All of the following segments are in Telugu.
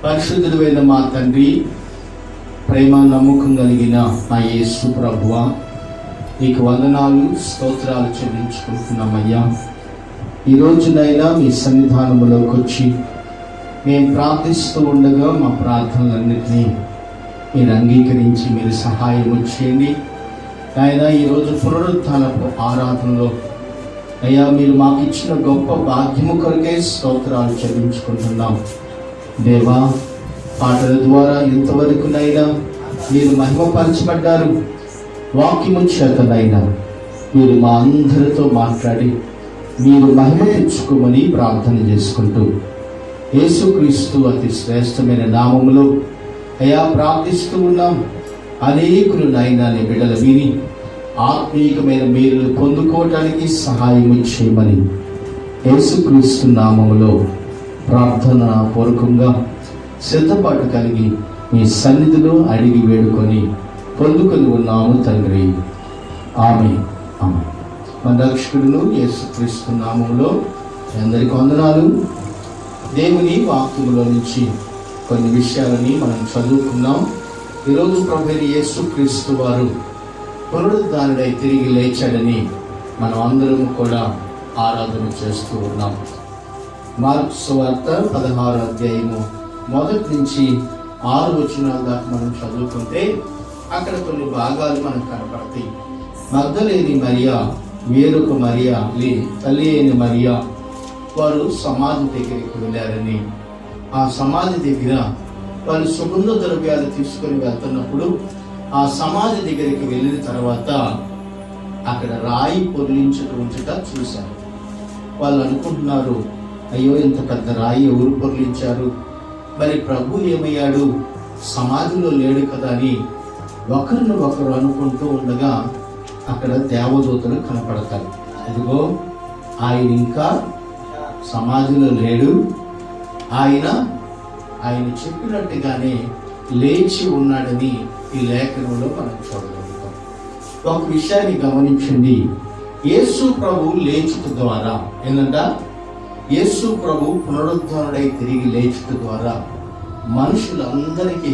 పరిశుద్ధుడైన మా తండ్రి, ప్రేమ నమ్మకం కలిగిన మా యేసు ప్రభువా, నీకు వందనాలు స్తోత్రాలు చెల్లించుకుంటున్నామయ్యా. ఈ రోజునైనా మీ సన్నిధానములోకి వచ్చి మేము ప్రార్థిస్తూ ఉండగా మా ప్రార్థనలన్నింటినీ మీరు అంగీకరించి మీరు సహాయం చేయండి. ఆయన ఈరోజు పునరుత్థానపు ఆరాధనలో అయ్యా మీరు మాకు ఇచ్చిన గొప్ప భాగ్యము కొరకే స్తోత్రాలు చెల్లించుకుంటున్నాం. దేవా, పాటల ద్వారా ఇంతవరకునైనా మీరు మహిమపరచబడ్డారు. వాక్యము చేతనైనా మీరు మా అందరితో మాట్లాడి మీరు మహిమ తెచ్చుకోమని ప్రార్థన చేసుకుంటూ యేసుక్రీస్తు అతి శ్రేష్టమైన నామములో అయ్యా ప్రార్థిస్తూ ఉన్నాం. అనేకులు నాయనా నీ బిడ్డలు విని ఆత్మీయమైన మేలు పొందుకోవటానికి సహాయం చేయమని యేసుక్రీస్తు నామములో ప్రార్థన పూర్వకంగా సిద్ధపాటు కలిగి మీ సన్నిధిలో అడిగి వేడుకొని పొందుకొని ఉన్నాము తండ్రి. ఆమేన్. ఆమేన్. మన రక్షకుడును యేసుక్రీస్తు నామములో అందరికీ వందనాలు. దేవుని వాక్యములో నుంచి కొన్ని విషయాలని మనం చదువుకున్నాం. ఈరోజు ప్రభువైన యేసుక్రీస్తు వారు పునరుద్ధానుడై తిరిగి లేచాడని మనం అందరం కూడా ఆరాధన చేస్తూ ఉన్నాం. మార్కు సువార్త 16వ అధ్యాయము 1 నుంచి 6 వచనాల దాకా మనం చదువుకుంటే అక్కడ కొన్ని భాగాలు మనకు కనపడతాయి. మగ్దలేని మరియా, వేరొక మరియా, తల్లి అయిన మరియా వారు సమాధి దగ్గరికి వెళ్ళారని, ఆ సమాధి దగ్గర వాళ్ళు సుగంధ ద్రవ్యాలు తీసుకొని వెళ్తున్నప్పుడు ఆ సమాధి దగ్గరికి వెళ్ళిన తర్వాత అక్కడ రాయి పొర్లించుట చూశారు. వాళ్ళు అనుకుంటున్నారు, అయ్యో ఇంత పెద్ద రాయి ఎవరు పొర్లించారు, మరి ప్రభు ఏమయ్యాడు, సమాధిలో లేడు కదా అని ఒకరిని ఒకరు అనుకుంటూ ఉండగా అక్కడ దేవదూతలు కనపడతారు. అదిగో ఆయన ఇంకా సమాధిలో లేడు, ఆయన చెప్పినట్టుగానే లేచి ఉన్నాడని ఈ లేఖనంలో మనం చూడగలుగుతాం. ఒక విషయాన్ని గమనించండి. యేసు ప్రభు లేచుట ద్వారా ఏంటంట, యేసు ప్రభు పునరుద్ధానుడై తిరిగి లేచుట ద్వారా మనుషులందరికీ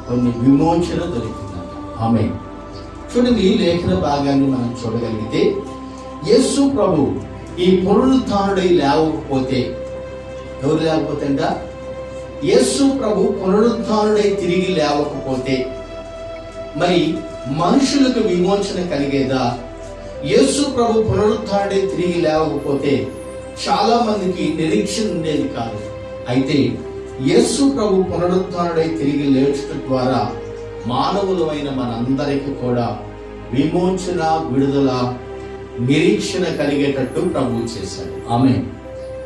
కొన్ని విమోచన దొరికిందంట. ఆమేన్. చూడండి, ఈ లేఖన భాగాన్ని మనం చూడగలిగితే యేసు ప్రభు ఈ పునరుద్ధానుడై లేవకపోతే, ఎవరు లేకపోతే అంట, యేసు ప్రభు పునరుద్ధానుడై తిరిగి లేవకపోతే మరి మనుషులకు విమోచన కలిగేదా? యేసు ప్రభు పునరుద్ధానుడై తిరిగి లేవకపోతే చాలా మందికి నిరీక్షణ ఉండేది కాదు. అయితే యేసు ప్రభు పునరుద్ధానుడై తిరిగి లేచడం ద్వారా మానవులమైన మనందరికీ కూడా విమోచన, విడుదల, నిరీక్షణ కలిగేటట్టు ప్రభు చేశాడు. ఆమేన్.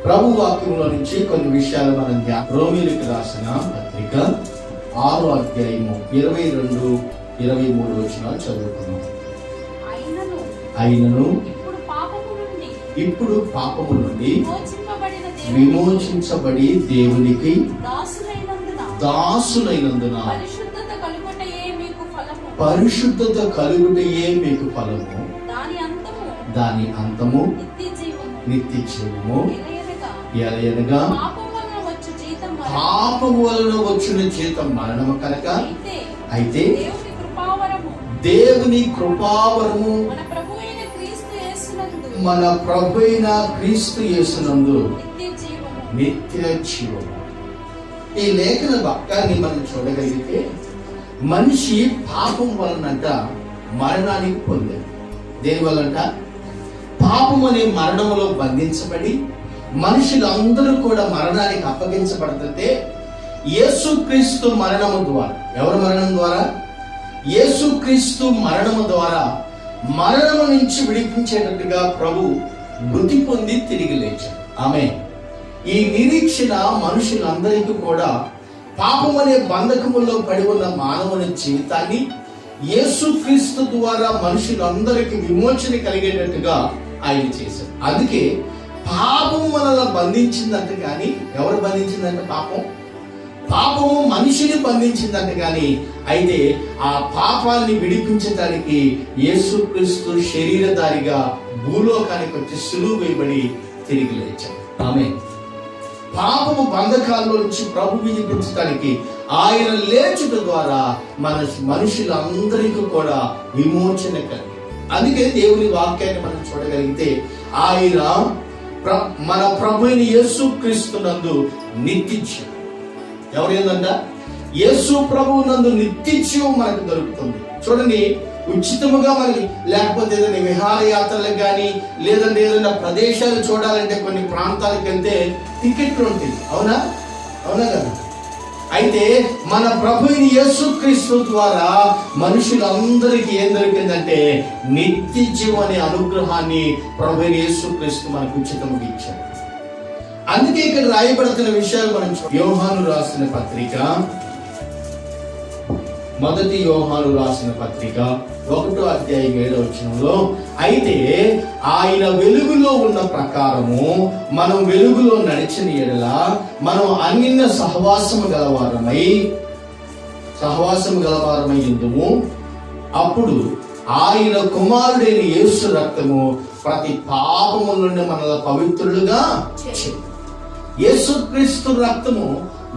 ప్రభు వాక్యంలో నుంచి కొన్ని విషయాలు మనం రోమీయులకు రాసిన పత్రిక 6వ అధ్యాయము 22, 23 వచనాలు చదువుకున్నాం. అయినను ఇప్పుడు పాపము నుండి విమోచించబడి దేవునికి దాసులైనందున పరిశుద్ధత కలుగుటయే మీకు ఫలము, దాని అంతము నిత్య జీవము. ఎలయనగా పాపము వలన వచ్చిన జీతం మరణము కనుక, అయితే దేవుని కృపావరము మన ప్రభు అయిన క్రీస్తు యేసునందు నిత్య జీవము. ఈ లేఖన వాక్యాన్ని మనం చూడగలిగితే మనిషి పాపం వలనంట మరణానికి పొందాడు. దేని వల్లంట? పాపం అనే మరణములో బంధించబడి మనుషులందరూ కూడా మరణానికి అప్పగించబడుతుంటే యేసుక్రీస్తు మరణము ద్వారా, ఎవరి మరణం ద్వారా? యేసుక్రీస్తు మరణము ద్వారా మరణము నుంచి విడిపించేటట్టుగా ప్రభు మృతి పొంది తిరిగి లేచాడు. ఆమేన్. ఈ నిరీక్షణ మనుషులందరికీ కూడా పాపం అనే బంధకములో పడి ఉన్న మానవుని జీవితాన్ని యేసుక్రీస్తు ద్వారా మనుషులందరికీ విమోచన కలిగేటట్టుగా ఆయన చేశాడు. అందుకే పాపం మనల్ని బంధించిందంట, కానీ ఎవరు బంధించిందంట? పాపము మనిషిని బంధించిందంట. కానీ అయితే ఆ పాపాన్ని విడిపించడానికి యేసుక్రీస్తు శరీరధారిగా భూలోకానికి వచ్చి సిలువ వేయబడి తిరిగి లేచాడు. ఆమేన్. పాపము బంధకాల్లో నుంచి ప్రభు విడిపించడానికి ఆయన లేచుట ద్వారా మనుషులందరికీ కూడా విమోచన కలిగి. అందుకే దేవుని వాక్యాన్ని మనం చూడగలిగితే ఆయన మన ప్రభు అయిన యేసు క్రీస్తునందు నిత్యజీవం. ఎవరు ఏందంట? యేసు ప్రభువు నందు నిత్యజీవం మనకు దొరుకుతుంది. చూడండి, ఉచితముగా మనకి, లేకపోతే ఏదైనా విహారయాత్రలకు కానీ లేదంటే ఏదైనా ప్రదేశాలు చూడాలంటే కొన్ని ప్రాంతాలకు వెళ్తే టికెట్లు ఉంటుంది. అవునా కదా? అయితే మన ప్రభు యేసుక్రీస్తు ద్వారా మనుషులందరికీ ఏం దొరికిందంటే నిత్య జీవం అనే అనుగ్రహాన్ని ప్రభు యేసుక్రీస్తు మనకు ఉచితముగా ఇచ్చాడు. అందుకే ఇక్కడ రాయబడుతున్న విషయాలు మనం యోహాను రాసిన పత్రిక, మొదటి యోహాను రాసిన పత్రిక 1వ అధ్యాయం 7వ వచనంలో, అయితే ఆయన వెలుగులో ఉన్న ప్రకారము మనం వెలుగులో నడిచిన యెడల మనం అన్యోన్య సహవాసము గలవారమై ఉందుము. అప్పుడు ఆయన కుమారుడైన యేసు రక్తము ప్రతి పాపము నుండి మనల్ని పవిత్రులుగా చేయును. యేసుక్రీస్తు రక్తము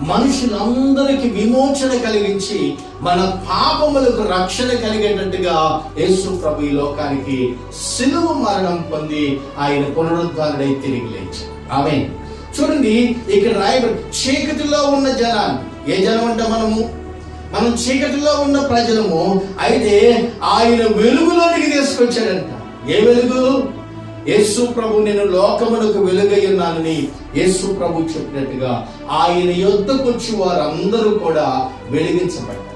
మనుషులందరికీ విమోచన కలిగించి మన పాపములకు రక్షణ కలిగేటట్టుగా యేసు ప్రభు ఈ లోకానికి సిలువ మరణం పొంది ఆయన పునరుద్ధారుడై తిరిగి లేచాడు. ఆమేన్. చూడండి, ఇక్కడ రాయబడి చీకటిలో ఉన్న జనాన్ని, ఏ జనం అంటే మనం చీకటిలో ఉన్న ప్రజలము, అయితే ఆయన వెలుగులోనికి తీసుకొచ్చాడంట. ఏ వెలుగు? యేసు ప్రభు నేను లోకమునకు వెలుగై ఉన్నానని యేసు ప్రభు చెప్పినట్టుగా ఆయన యొద్దకు వచ్చి వారందరూ కూడా వెలిగించబడ్డారు.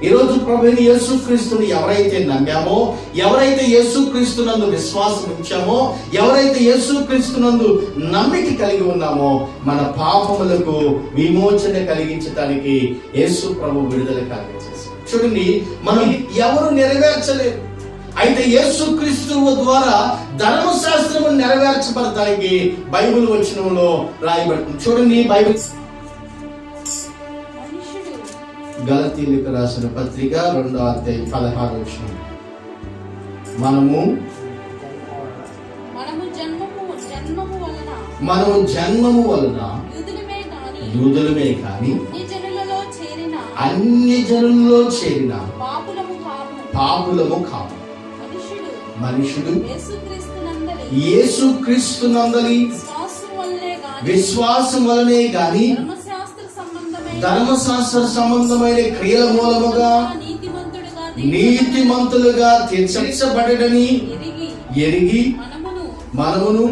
ఈరోజు ప్రభుని యేసుక్రీస్తుని ఎవరైతే నమ్మామో, ఎవరైతే యేసుక్రీస్తునందు విశ్వాసం ఉంచామో, ఎవరైతే యేసుక్రీస్తునందు నమ్మిక కలిగి ఉన్నామో, మన పాపములకు విమోచన కలిగించడానికి యేసు ప్రభు విడుదల కలిగించేశారు. చూడండి, మనం ఎవరు నెరవేర్చలేరు. అయితే యేసుక్రీస్తు ద్వారా ధర్మశాస్త్రము నెరవేర్చబడటానికి బైబిల్ వచనంలో రాయబడుతుంది. చూడండి, బైబిల్ గలతీయులకు రాసిన పత్రిక 2వ అధ్యాయం 16వ వచనం, మనము జన్మము వలన యూదులమే కాని అన్ని జనులలో చేరిన పాపులము కాము. మనుషుడు యేసుక్రీస్తునందలి విశ్వాసం వలనే గాని ధర్మశాస్త్ర సంబంధమైన క్రియల మూలముగా నీతిమంతులుగా తీర్చబడని ఎరిగి మనమును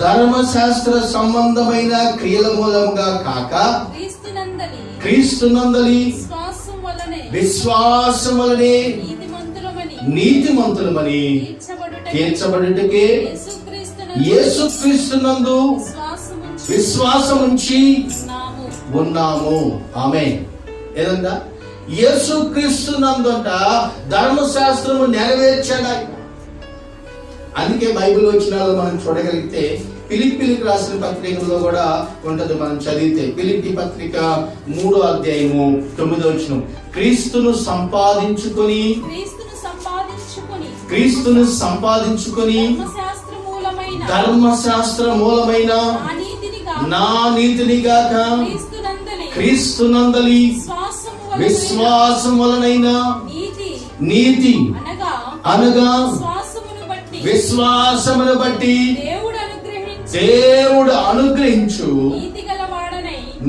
ధర్మశాస్త్ర సంబంధమైన క్రియల మూలముగా కాక క్రీస్తునందలి విశ్వాసం వలనే నీతిమంతులమని తీర్చబడుటకే యేసుక్రీస్తునందు విశ్వాసం ఉంచి ఉన్నాము. ఆమేన్. ఏదంట? యేసుక్రీస్తునందుంట ధర్మశాస్త్రము నెరవేర్చాడు. అందుకే బైబిల్ వచనాలు మనం చూడగలిగితే ఫిలిప్పీలకు రాసిన పత్రికలో కూడా ఉంటది. మనం చదివితే ఫిలిప్పీ పత్రిక 3వ అధ్యాయము 9వ వచనం, క్రీస్తును సంపాదించుకొని ధర్మశాస్త్ర మూలమైన నా నీతిని గాక క్రీస్తునందలి విశ్వాసం వలనైన నీతి అనగా విశ్వాసమును బట్టి దేవుడు అనుగ్రహించు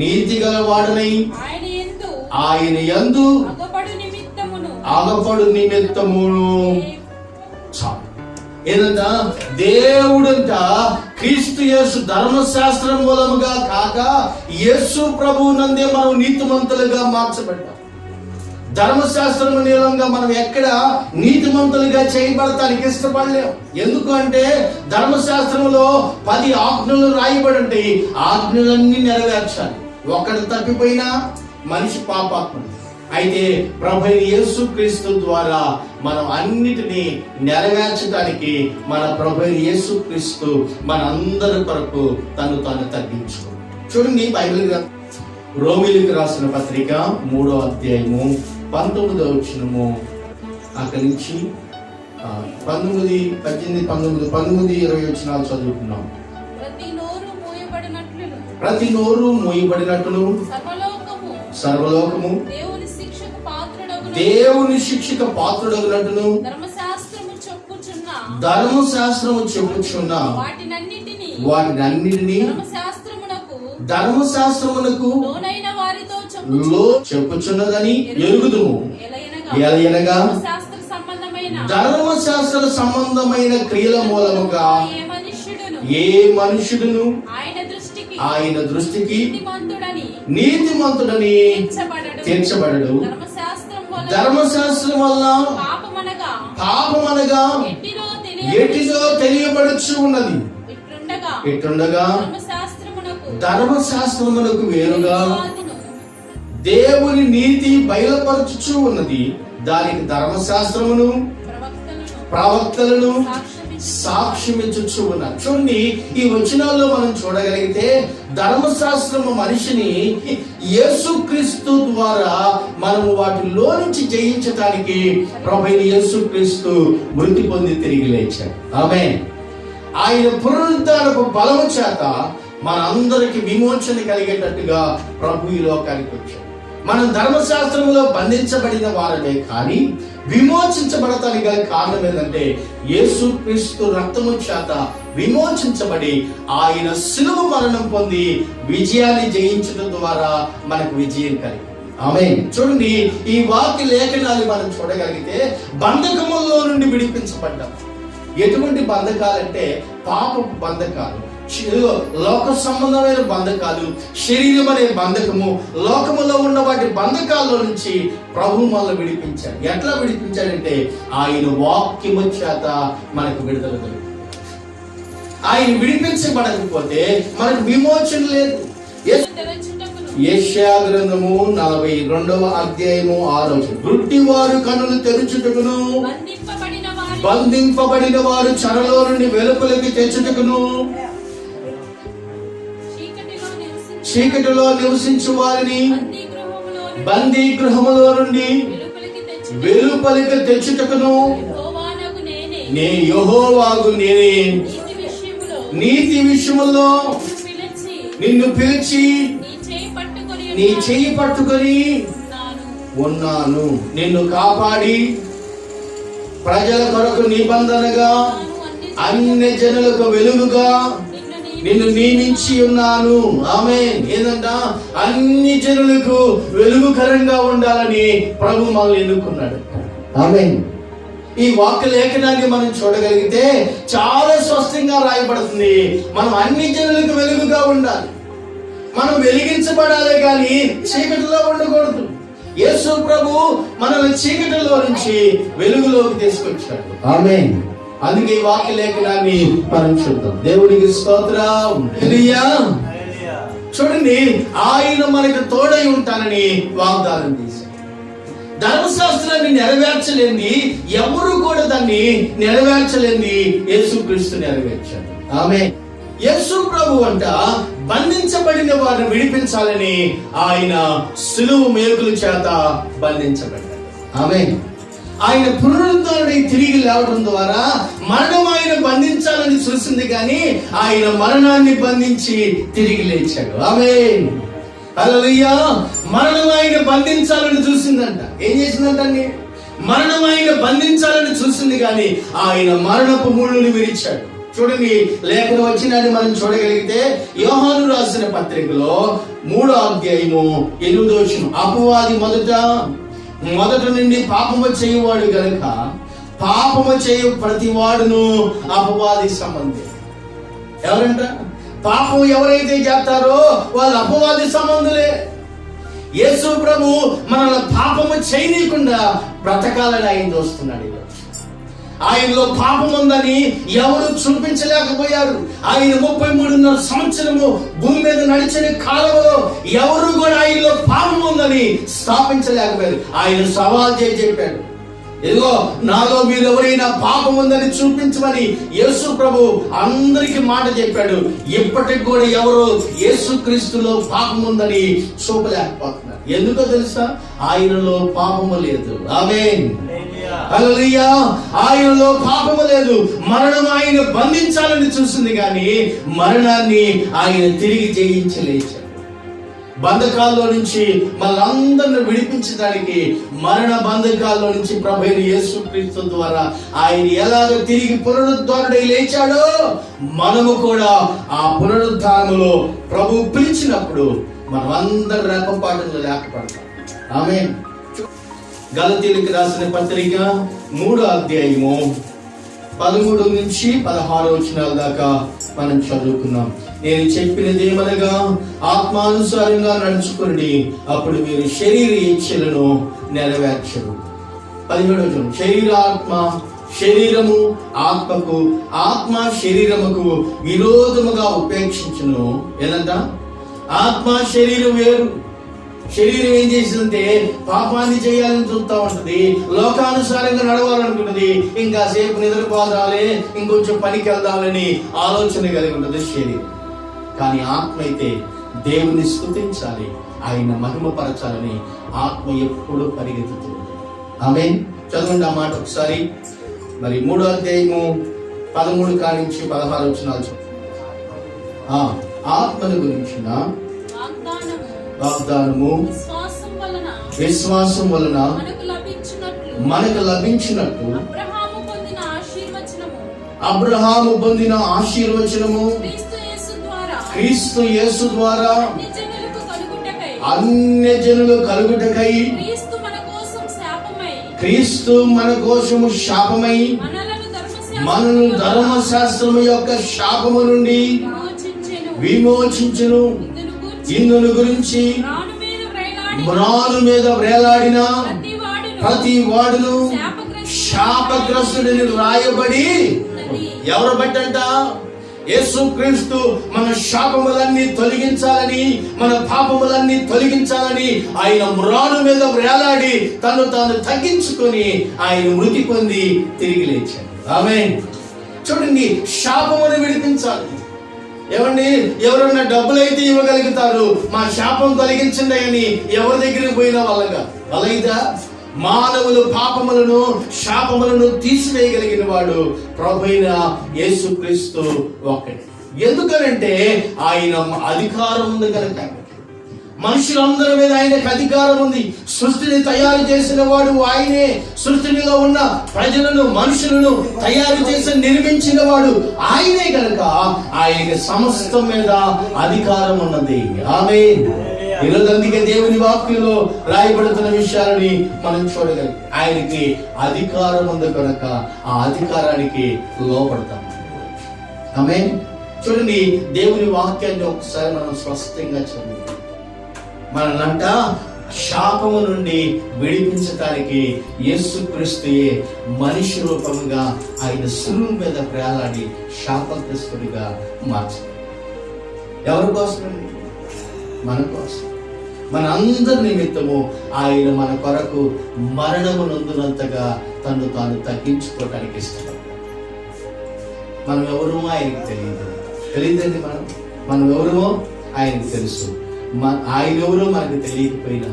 నీతి గలవాడనై ఆయన యందు అగపడు నిమిత్తమును. ఏదంట? దేవుడంట క్రీస్తు యేసు ధర్మశాస్త్రం మూలముగా కాక యేసు ప్రభువు నందే మనం నీతిమంతులుగా మార్చబడ్డాం. ధర్మశాస్త్రం మూలంగా మనం ఎక్కడ నీతిమంతులుగా చేయబడటానికి ఇష్టపడలేం. ఎందుకు అంటే ధర్మశాస్త్రంలో 10 ఆజ్ఞలు రాయబడి ఉంటాయి. ఆజ్ఞలన్నీ నెరవేర్చాలి. ఒకటి తప్పిపోయినా మనిషి పాపాత్ముడు. అయితే ప్రభు యేసుక్రీస్తు ద్వారా మనం అన్నిటినీ నెరవేర్చడానికి మన ప్రభు యేసుక్రీస్తు మనందరి కొరకు తాను తగ్గించుకున్నాడు. చూడండి, బైబిల్ రోమీయులకు రాసిన పత్రిక 3వ అధ్యాయము 19వ వచనము, అక్కడి నుంచి 19, 18, 19, 20 వచనాలు చదువుకున్నాం. ప్రతి నోరు మూయబడినట్టును సర్వలోకము దేవుని శిక్షకు పాత్రుడగునట్టును ధర్మశాస్త్రము చెప్పుచున్న వాటినన్నిటిని ధర్మశాస్త్రమునకు చెప్పుచున్నదని ఎరుగుదుము. ఎలయనగా ధర్మశాస్త్ర సంబంధమైన క్రియల మూలముగా ఏ మనుషుడును ఆయన దృష్టికి నీతిమంతుడని తీర్చబడడు. ధర్మశాస్త్రం వల్ల పాపమనగా ఎట్టిదో తెలియబడుచు ఉన్నది. ఇట్లుండగా ధర్మశాస్త్రమునకు వేరుగా దేవుని నీతి బయలుపరచుచు ఉన్నది. దానికి ధర్మశాస్త్రమును ప్రవక్తలను సాక్ష్యమిచ్చుచు ఉన్నారు. చూడండి, ఈ వచనాల్లో మనం చూడగలిగితే ధర్మశాస్త్రము మనిషిని యేసుక్రీస్తు ద్వారా మనము వాటిలో నుంచి జయించడానికి ప్రభువైన యేసుక్రీస్తు మృతి పొంది తిరిగి లేచాడు. ఆమేన్. ఆయన పునరుద్ధానపు బలము చేత మనందరికి విమోచన కలిగేటట్టుగా ప్రభు ఈ లోకానికి వచ్చాడు. మనం ధర్మశాస్త్రంలో బంధించబడిన వారమే కానీ విమోచించబడటానికి గల కారణం ఏంటంటే యేసుక్రీస్తు రక్తము చేత విమోచించబడి ఆయన శిలువ మరణం పొంది విజయాన్ని జయించడం ద్వారా మనకు విజయం కలిగింది. ఆమేన్. చూడండి, ఈ వాక్య లేఖనాలు మనం చూడగలిగితే బంధకముల్లో నుండి విడిపించబడ్డాం. ఎటువంటి బంధకాలంటే పాపపు బంధకాలు, లోక సంబంధమైన బంధకాలు, శరీరం అనే బంధకము, లోకములో ఉన్న వాటి బంధకాల్లో నుంచి ప్రభు మనల్ని విడిపించాడు. ఎట్లా విడిపించాడంటే ఆయన వాక్యము చేత మనకు విడుదల కలిగింది. ఆయన విడిపించబడకపోతే మనకు విమోచన లేదు. యెషయా గ్రంథము 42వ అధ్యాయము 6వ వచనం. గుడ్డివారు కన్నులు తెరుచుటకును, బంధింపబడిన వారు చెరలో నుండి వెలుపలికి తెచ్చుటకును, చీకటిలో నివసించు వారిని బందీ గృహములో నుండి వెలుపలికి తెచ్చుటకును నే యెహోవాగు నేనే నీతి విషయములో నిన్ను పిలిచి నీ చేయి పట్టుకొని ఉన్నాను. నిన్ను కాపాడి ప్రజల కొరకు నిబంధనగా అన్ని జనులకు వెలుగుగా నిన్ను నియమించి ఉన్నాను. ఆమేన్. ఏందంట? అన్ని జనులకు వెలుగుకరంగా ఉండాలని ప్రభు మనల్ని ఎన్నుకున్నాడు. ఆమేన్. ఈ వాక్య లేఖనాన్ని మనం చూడగలిగితే చాలా స్పష్టంగా రాయబడుతుంది. మనం అన్ని జనులకు వెలుగుగా ఉండాలి. మనం వెలిగించబడాలి కానీ చీకటిలో ఉండకూడదు. యేసు ప్రభు మనల్ని చీకటిలో నుంచి వెలుగులోకి తీసుకొచ్చాడు. ఆమేన్. అందుకే ఈ వాక్య లేఖనాన్ని మనం చూద్దాం. దేవునికి స్తోత్రం. హల్లెలూయా. చూడండి, ఆయన మనకు తోడై ఉంటానని వాగ్దానం చేశాడు. ధర్మశాస్త్రాన్ని నెరవేర్చలేంది ఎవరు కూడా దాన్ని నెరవేర్చలేంది యేసుక్రీస్తు నెరవేర్చాడు. ఆమేన్. యేసు ప్రభు అంట బంధించబడిన వారిని విడిపించాలని ఆయన సులువు మేకుల చేత బంధించబడ్డాడు. ఆమేన్. ఆయన పునరుద్ధరణై తిరిగి లేవడం ద్వారా మరణం ఆయన బంధించాలని చూసింది కానీ ఆయన మరణాన్ని బంధించి తిరిగి లేచాడు. ఆమేన్. హల్లెలూయా. మరణం ఆయన బంధించాలని చూసిందంట. ఏం చేసిందంటే మరణం ఆయన బంధించాలని చూసింది కానీ ఆయన మరణపు ముళ్ళుని విరిచాడు. చూడండి, లేఖన వచ్చినాన్ని మనం చూడగలిగితే యోహాను రాసిన పత్రికలో 3వ అధ్యాయము 8వ వచనం. అపవాది మొదట నుండి పాపము చేయువాడు గనుక పాపము చేయు ప్రతి వాడును అపవాది సంబంధి. ఎవరంట? పాపం ఎవరైతే చేస్తారో వాళ్ళు అపవాది సంబంధులే. యేసు ప్రభు మనల్ని పాపము చేయనీయకుండా బ్రతకాలని ఆయన చూస్తున్నాడు. ఆయనలో పాపం ఉందని ఎవరు చూపించలేకపోయారు. ఆయన 33.5 సంవత్సరము భూమి మీద నడిచిన కాలంలో ఎవరు కూడా ఆయనలో పాపం ఉందని స్థాపించలేకపోయారు. ఆయన సవాల్ చేసి చెప్పాడు, ఇదిగో నాలో మీరు ఎవరైనా పాపం ఉందని చూపించమని యేసు ప్రభు అందరికి మాట చెప్పాడు. ఇప్పటికి కూడా ఎవరు యేసుక్రీస్తులో పాపం ఉందని చూపలేకపోతున్నారు. ఎందుకో తెలుసా? ఆయనలో పాపము లేదు. ఆమేన్. హల్లెలూయా. ఆయనలో పాపము లేదు. మరణం ఆయన బంధించాలని చూసింది కానీ మరణాన్ని ఆయన తిరిగి జయించలేచాడు. బంధకాల్లో నుంచి మనందరిని విడిపించడానికి, మరణ బంధకాల్లో నుంచి ప్రభువైన యేసుక్రీస్తు ద్వారా ఆయన ఎలాగ తిరిగి పునరుద్ధరణై లేచాడో మనము కూడా ఆ పునరుద్ధరణలో ప్రభు పిలిచినప్పుడు మనం అందరి రెప్పపాటులో లేకపోతాం. ఆమేన్. గలతీయులకు రాసిన పత్రిక 3వ అధ్యాయము 13 నుంచి 16 వచనాల దాకా మనం చదువుకున్నాం. నేను చెప్పినది ఏమనగా ఆత్మానుసారంగా నడుచుకోండి, అప్పుడు మీరు శరీర ఇచ్ఛలను నెరవేర్చరు. 17వ వచనం, శరీరము ఆత్మకు, ఆత్మ శరీరముకు విరోధముగా ఉపేక్షించును. ఏదంట? ఆత్మ శరీరం వేరు. శరీరం ఏం చేసిందంటే పాపాన్ని చేయాలని చూస్తూ ఉంటది, లోకానుసారంగా నడవాలనుకుంటది, ఇంకా సేపు నిద్రపోదాలే, ఇంకొంచెం పనికి వెళ్దామని ఆలోచన కలిగి ఉంటుంది శరీరం. కానీ ఆత్మ అయితే దేవుని స్తుతించాలి, ఆయన మహిమపరచాలని ఆత్మ ఎప్పుడు పరిగెత్తుతుంది. ఆమేన్. చదవండి ఆ మాట ఒకసారి. మరి 3వ అధ్యాయము 13 కానించి 16 వచనాలు. ఆత్మను గురించిన వాగ్దానము విశ్వాసం వలన మనకు లభించినట్టు అబ్రహాము పొందిన ఆశీర్వచనము క్రీస్తు యేసు ద్వారా అన్యజనులు కలుగుటకై క్రీస్తు మన కోసము శాపమై మనను ధర్మశాస్త్రము యొక్క శాపము నుండి విమోచించును. ఇందును గురించి మ్రాను మీద వ్రేలాడిన ప్రతి వాడును శాపగ్రస్తుడిని రాయబడి. ఎవరు బట్టంట? యేసుక్రీస్తు మన శాపములన్నీ తొలగించాలని, మన పాపములన్నీ తొలగించాలని ఆయన మ్రాను మీద వ్రేలాడి తను తాను తగ్గించుకొని ఆయన మృతి పొంది తిరిగి లేచాడు. ఆమేన్. చూడండి, శాపమును విడిపించాలి. ఏమండి, ఎవరన్నా డబ్బులు అయితే ఇవ్వగలుగుతారు, మా శాపం తొలగించండి అని ఎవరి దగ్గరికి పోయినా వాళ్ళైతే మానవులు పాపములను శాపములను తీసివేయగలిగిన వాడు ప్రభువైన యేసుక్రీస్తు ఒక్కడే. ఎందుకనంటే ఆయన అధికారం ఉంది కనుక. మనుషులందరి మీద ఆయనకు అధికారం ఉంది. సృష్టిని తయారు చేసిన వాడు ఆయనే. సృష్టిలో ఉన్న ప్రజలను, మనుషులను తయారు చేసి నిర్మించిన వాడు ఆయనే కనుక ఆయనకి సమస్తం మీద అధికారం ఉన్నది. ఆమేన్. ఈరోజు అందుకే దేవుని వాక్యంలో రాయబడుతున్న విషయాలని మనం చూడగలం. ఆయనకి అధికారం ఉంది కనుక ఆ అధికారానికి లోపడతాం. ఆమేన్. చూడండి, దేవుని వాక్యాన్ని ఒకసారి మనం స్పష్టంగా చదువు. మనల్నంట శాపము నుండి విడిపించడానికి యేసుక్రీస్తుయే మనిషి రూపంగా ఆయన శిలువ మీద ప్రేలాడి శాపగ్రస్తుడిగా మార్చాడు. ఎవరి కోసమండి? మన కోసం. మన అందరి నిమిత్తము ఆయన మన కొరకు మరణము నొందినంతగా తను తాను తగ్గించుకోవటానికి ఇష్టపడ్డాడు. మనం ఎవరో ఆయనకి తెలియదండి. మనం ఎవరో ఆయనకి తెలుసు. ఆయన ఎవరో మనకు తెలియకపోయినా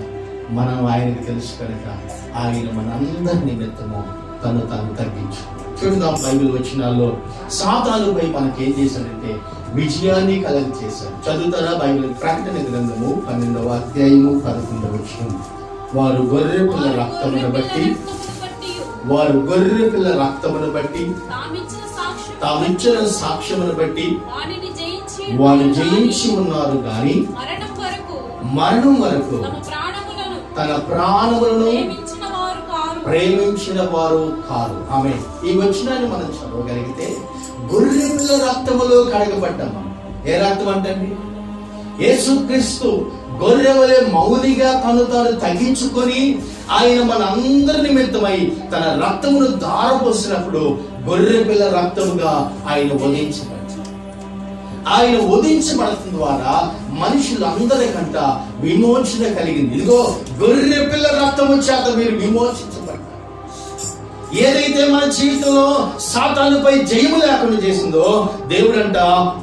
మనం ఆయనకు తెలుసు కనుక ఆయన మనందరి నిమిత్తము తను తాను తగ్గించు. చూద్దాం బైబిల్ వచనాల్లో సాతానుపై మనకేం చేశాడంటే విజయాన్ని కలగచేశాడు. చదువుతారా బైబిల్? ప్రకటన గ్రంథము 12వ అధ్యాయము 11వ వచనం. వారు గొర్రె పిల్ల రక్తమును బట్టి తామిచ్చిన సాక్ష్యమును బట్టి వారు జయించి ఉన్నారు గాని మరణం వరకు తన ప్రాణములను ప్రేమించిన వారు కారు. ఆమె ఈ వచనాన్ని మనం చదవగలిగితే గొర్రె పిల్ల రక్తములో కడగబడ్డాం. ఏ రక్తం అంటండి? యేసుక్రీస్తు గొర్రె వలె మౌనిగా తను తాను తగ్గించుకొని ఆయన మన అందరి నిమిత్తమై తన రక్తమును ధారపోసినప్పుడు గొర్రె పిల్ల రక్తముగా ఆయన వధించబడ్డాడు. ఆయన వధించబడటం ద్వారా మనుషులందరికంట విమోచన కలిగింది. ఇదిగో గొర్రె పిల్ల రక్తము చేత మీరు విమోచించబడ్డారు. ఏదైతే మన జీవితంలో సాతానుపై జయము లేకుండా చేసిందో దేవుడంట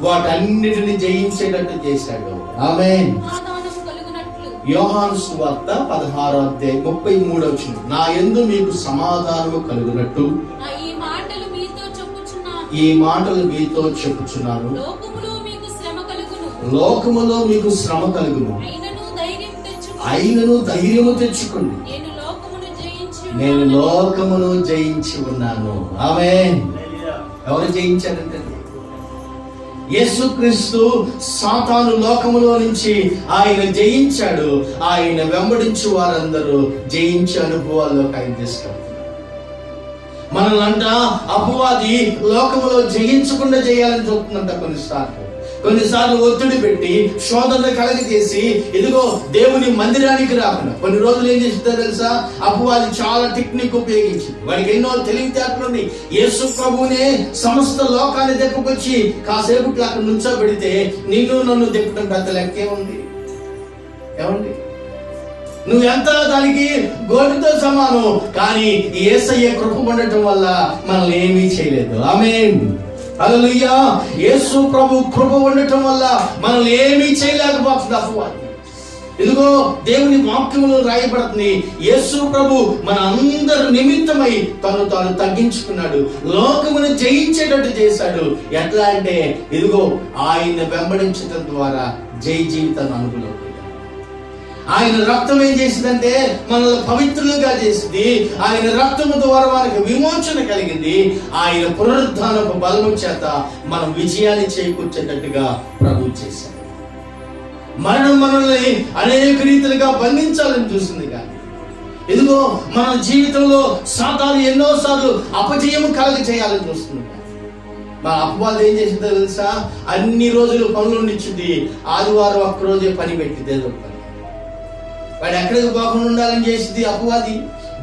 వాటన్నిటిని జయించేటట్టు చేశాడు. ఆమేన్. యోహాను సువార్త 16వ అధ్యాయం 33వ వచనం. నా యందు మీకు సమాధానము కలుగునట్టు ఈ మాటలు మీతో చెప్పుచున్నాను. లోకములో మీకు శ్రమ కలుగును, అయినను ధైర్యము తెచ్చుకోండి, నేను లోకమును జయించి ఉన్నాను. ఆమేన్. ఎవరు జయించారంటే యేసుక్రీస్తు. సాతాను లోకములో నుంచి ఆయన జయించాడు. ఆయన వెంబడించు వారందరూ జయించే అనుభవాల్లోకి ఆయన తీసుకెళ్తారు. మనల్నంట అపవాది లోకములో జయించకుండా చేయాలని చూస్తుందంట. కొన్నిసార్లు ఒత్తిడి పెట్టి శోధనలు కలగజేసి ఇదిగో దేవుని మందిరానికి రాకుండా కొన్ని రోజులు ఏం చేస్తుందో తెలుసా? అపవాది చాలా టెక్నిక్ ఉపయోగించింది. వాడికి ఎన్నో తెలివితేటలుంది. యేసు ప్రభువునే సమస్త లోకాన్ని దెప్పుకొచ్చి కాసేపు అక్కడ నుంచోబెడితే నిన్ను నన్ను దెప్పడం పెద్ద లెక్కే ఉంది. ఏమండి, నువ్వెంత దానికి గోటితో సమానం. కానీ యేసయ్య కృప ఉండటం వల్ల మనల్ని ఏమీ చేయలేదు. ఆమేన్. హల్లెలూయా. యేసు ప్రభు కృప ఉండటం వల్ల మనల్ని ఏమీ చేయలేకపోతుంది అపవాది. ఇదిగో దేవుని వాక్యములో రాయబడుతుంది, యేసు ప్రభు మన అందరి నిమిత్తమై తను తాను తగ్గించుకున్నాడు, లోకమును జయించేటట్టు చేశాడు. ఎట్లా అంటే ఇదిగో ఆయన వెంబడించడం ద్వారా జయ జీవితాన్ని అనుభవం. ఆయన రక్తం ఏం చేసిందంటే మనల్ని పవిత్రులుగా చేసింది. ఆయన రక్తము ద్వారా మనకు విమోచన కలిగింది. ఆయన పునరుద్ధానపు బలము చేత మనం విజయాన్ని చేకూర్చేటట్టుగా ప్రభు చేశాడు. మరణం మనల్ని అనేక రీతిలుగా బంధించాలని చూసింది. కానీ ఇదిగో మన జీవితంలో సాతాను ఎన్నోసార్లు అపజయము కలగ చేయాలని చూస్తుంది. మా అపవాదం ఏం చేసిందో తెలుసా? అన్ని రోజులు పనులు ఇచ్చింది, ఆదివారం ఒక్కరోజే పని పెట్టింది. ఏదో పని వాడు ఎక్కడికి పోకుండా ఉండాలని చేసింది అపవాది.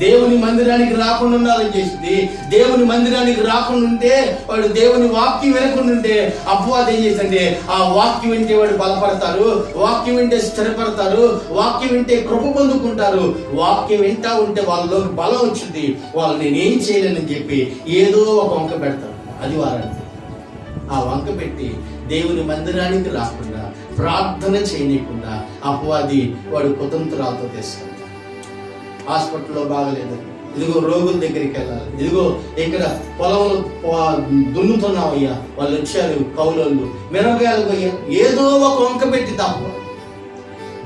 దేవుని మందిరానికి రాకుండా ఉండాలని చేసింది. దేవుని మందిరానికి రాకుండా ఉంటే వాడు దేవుని వాక్యం వినకుండా ఉంటే అపవాది ఏం చేసిందంటే ఆ వాక్యం వింటే వాడు బలపడతారు, వాక్యం వింటే స్థిరపడతారు, వాక్యం వింటే కృప పొందుకుంటారు. వాక్యం వింటా ఉంటే వాళ్ళలోకి బలం వచ్చింది. వాళ్ళు నేనేం చేయలేనని చెప్పి ఏదో ఒక వంక పెడతారు. అది వారంటే ఆ వంక పెట్టి దేవుని మందిరానికి రాకుండా ప్రార్థన చేయనీయకుండా అపవాది వాడు కుతంత్రాలతో తీసుకెళ్తాడు. హాస్పిటల్లో బాగలేదు, ఇదిగో రోగుల దగ్గరికి వెళ్ళాలి, ఇదిగో ఇక్కడ పొలంలో దున్నుతున్నామయ్యా, వాళ్ళు వచ్చారు కౌలోళ్ళు, మిరపకాయలు పోయా, ఏదో ఒక వంక పెట్టి అపవాది.